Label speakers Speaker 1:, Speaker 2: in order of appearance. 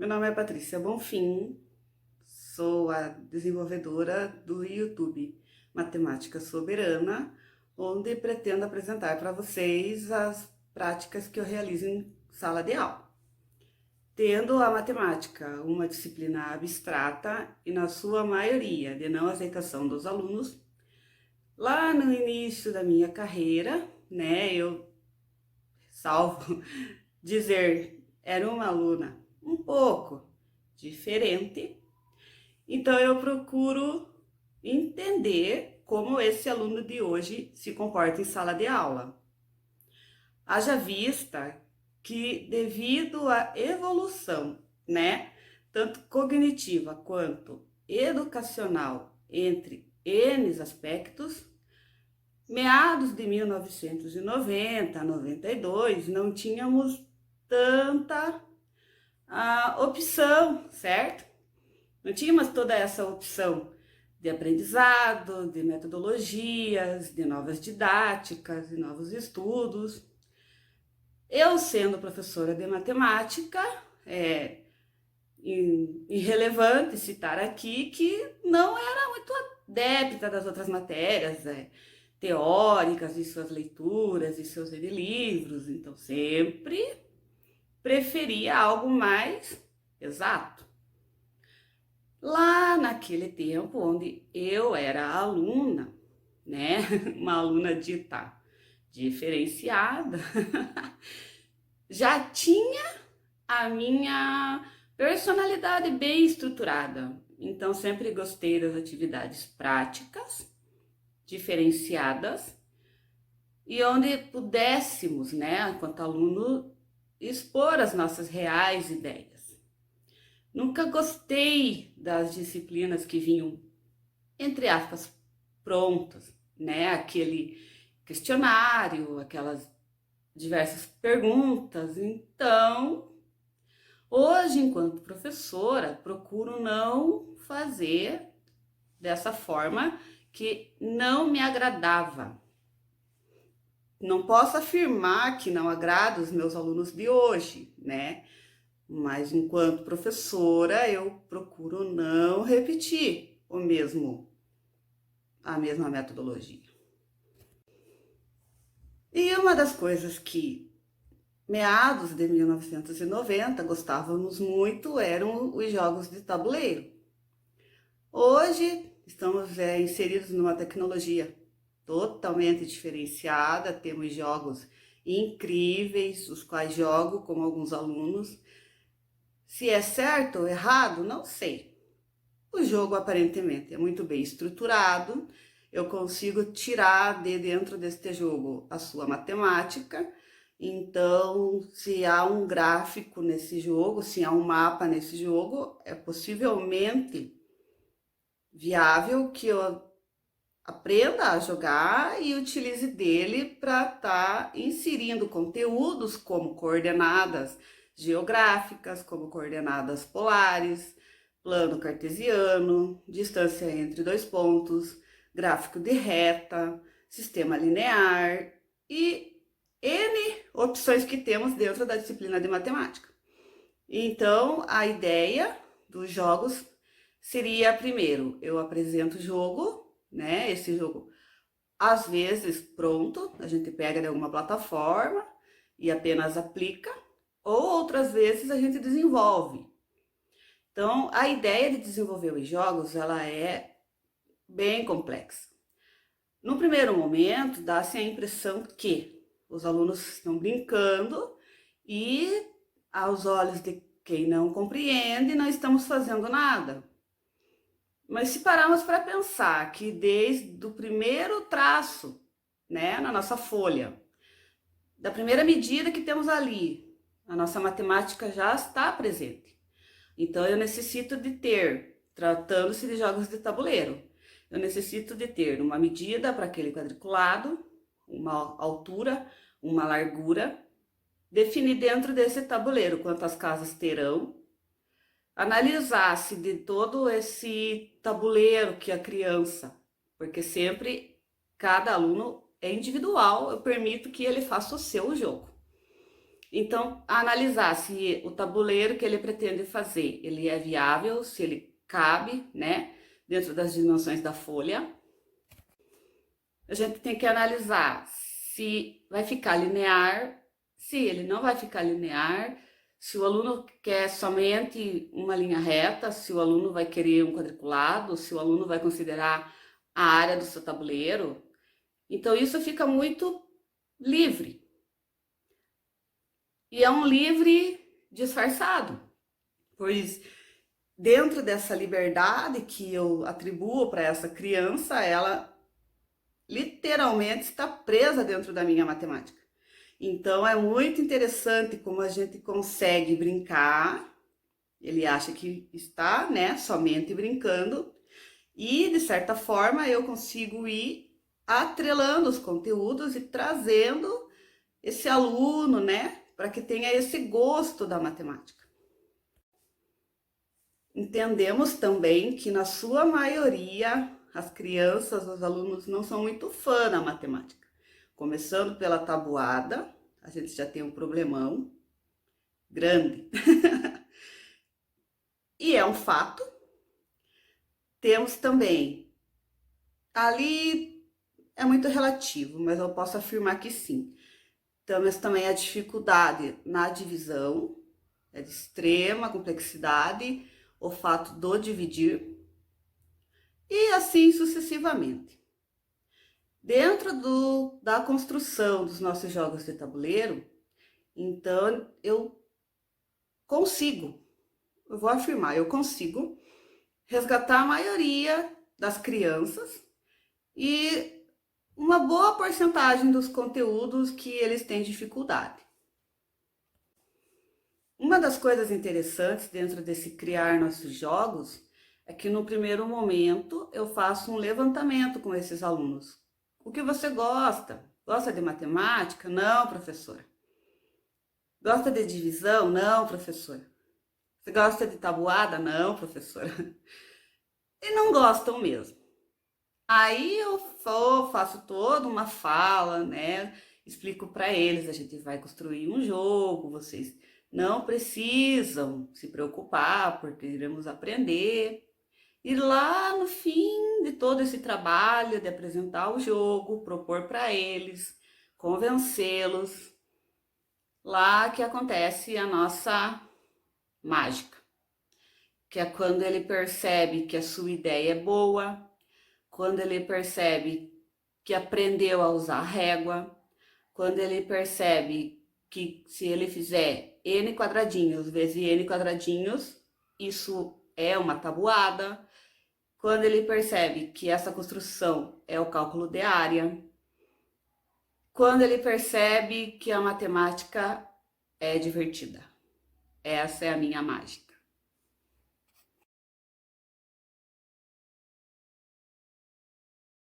Speaker 1: Meu nome é Patrícia Bonfim, sou a desenvolvedora do YouTube Matemática Soberana, onde pretendo apresentar para vocês as práticas que eu realizo em sala de aula. Tendo a matemática uma disciplina abstrata e, na sua maioria, de não aceitação dos alunos, lá no início da minha carreira, eu salvo dizer, era uma aluna um pouco diferente, então eu procuro entender como esse aluno de hoje se comporta em sala de aula. Haja vista que, devido à evolução, tanto cognitiva quanto educacional, entre N aspectos, meados de 1990, 92, não tínhamos tanta opção, certo? Não tínhamos toda essa opção de aprendizado, de metodologias, de novas didáticas, de novos estudos. Eu, sendo professora de matemática, é irrelevante citar aqui que não era muito adepta das outras matérias teóricas, e suas leituras e seus livros, então sempre preferia algo mais exato. Lá naquele tempo, onde eu era aluna, uma aluna dita diferenciada, já tinha a minha personalidade bem estruturada. Então, sempre gostei das atividades práticas, diferenciadas, e onde pudéssemos, enquanto aluno, expor as nossas reais ideias. Nunca gostei das disciplinas que vinham, entre aspas, prontas, aquele questionário, aquelas diversas perguntas. Então, hoje, enquanto professora, procuro não fazer dessa forma que não me agradava. Não posso afirmar que não agrada os meus alunos de hoje, mas enquanto professora eu procuro não repetir a mesma metodologia. E uma das coisas que, meados de 1990, gostávamos muito eram os jogos de tabuleiro. Hoje estamos inseridos numa tecnologia totalmente diferenciada, temos jogos incríveis, os quais jogo com alguns alunos. Se é certo ou errado, não sei. O jogo aparentemente é muito bem estruturado, eu consigo tirar de dentro deste jogo a sua matemática. Então, se há um gráfico nesse jogo, se há um mapa nesse jogo, é possivelmente viável que eu aprenda a jogar e utilize dele para estar inserindo conteúdos como coordenadas geográficas, como coordenadas polares, plano cartesiano, distância entre dois pontos, gráfico de reta, sistema linear e N opções que temos dentro da disciplina de matemática. Então, a ideia dos jogos seria, primeiro, eu apresento o jogo, esse jogo, às vezes, pronto, a gente pega de alguma plataforma e apenas aplica, ou outras vezes a gente desenvolve. Então, a ideia de desenvolver os jogos, ela é bem complexa. No primeiro momento, dá-se a impressão que os alunos estão brincando e, aos olhos de quem não compreende, não estamos fazendo nada. Mas se pararmos para pensar que desde o primeiro traço, na nossa folha, da primeira medida que temos ali, a nossa matemática já está presente. Então, eu necessito de ter, tratando-se de jogos de tabuleiro, eu necessito de ter uma medida para aquele quadriculado, uma altura, uma largura, definir dentro desse tabuleiro quantas casas terão, analisar-se de todo esse tabuleiro que a criança, porque sempre cada aluno é individual, eu permito que ele faça o seu jogo. Então, analisar se o tabuleiro que ele pretende fazer, ele é viável, se ele cabe, né, dentro das dimensões da folha. A gente tem que analisar se vai ficar linear, se ele não vai ficar linear, se o aluno quer somente uma linha reta, se o aluno vai querer um quadriculado, se o aluno vai considerar a área do seu tabuleiro. Então, isso fica muito livre. E é um livre disfarçado, pois dentro dessa liberdade que eu atribuo para essa criança, ela literalmente está presa dentro da minha matemática. Então é muito interessante como a gente consegue brincar. Ele acha que está, né, somente brincando, e de certa forma eu consigo ir atrelando os conteúdos e trazendo esse aluno, né, para que tenha esse gosto da matemática. Entendemos também que na sua maioria as crianças, os alunos não são muito fã da matemática. Começando pela tabuada, a gente já tem um problemão grande. E é um fato. Temos também, ali é muito relativo, mas eu posso afirmar que sim. Temos também a dificuldade na divisão, é de extrema complexidade, o fato do dividir, e assim sucessivamente. Dentro da construção dos nossos jogos de tabuleiro, então eu vou afirmar, eu consigo resgatar a maioria das crianças e uma boa porcentagem dos conteúdos que eles têm dificuldade. Uma das coisas interessantes dentro desse criar nossos jogos é que no primeiro momento eu faço um levantamento com esses alunos. O que você gosta? Gosta de matemática? Não, professora. Gosta de divisão? Não, professora. Você gosta de tabuada? Não, professora. E não gostam mesmo. Aí eu faço toda uma fala, né? Explico para eles, a gente vai construir um jogo, vocês não precisam se preocupar, porque iremos aprender. E lá no fim de todo esse trabalho de apresentar o jogo, propor para eles, convencê-los, lá que acontece a nossa mágica, que é quando ele percebe que a sua ideia é boa, quando ele percebe que aprendeu a usar régua, quando ele percebe que se ele fizer n quadradinhos vezes n quadradinhos, isso é uma tabuada, quando ele percebe que essa construção é o cálculo de área, quando ele percebe que a matemática é divertida. Essa é a minha mágica.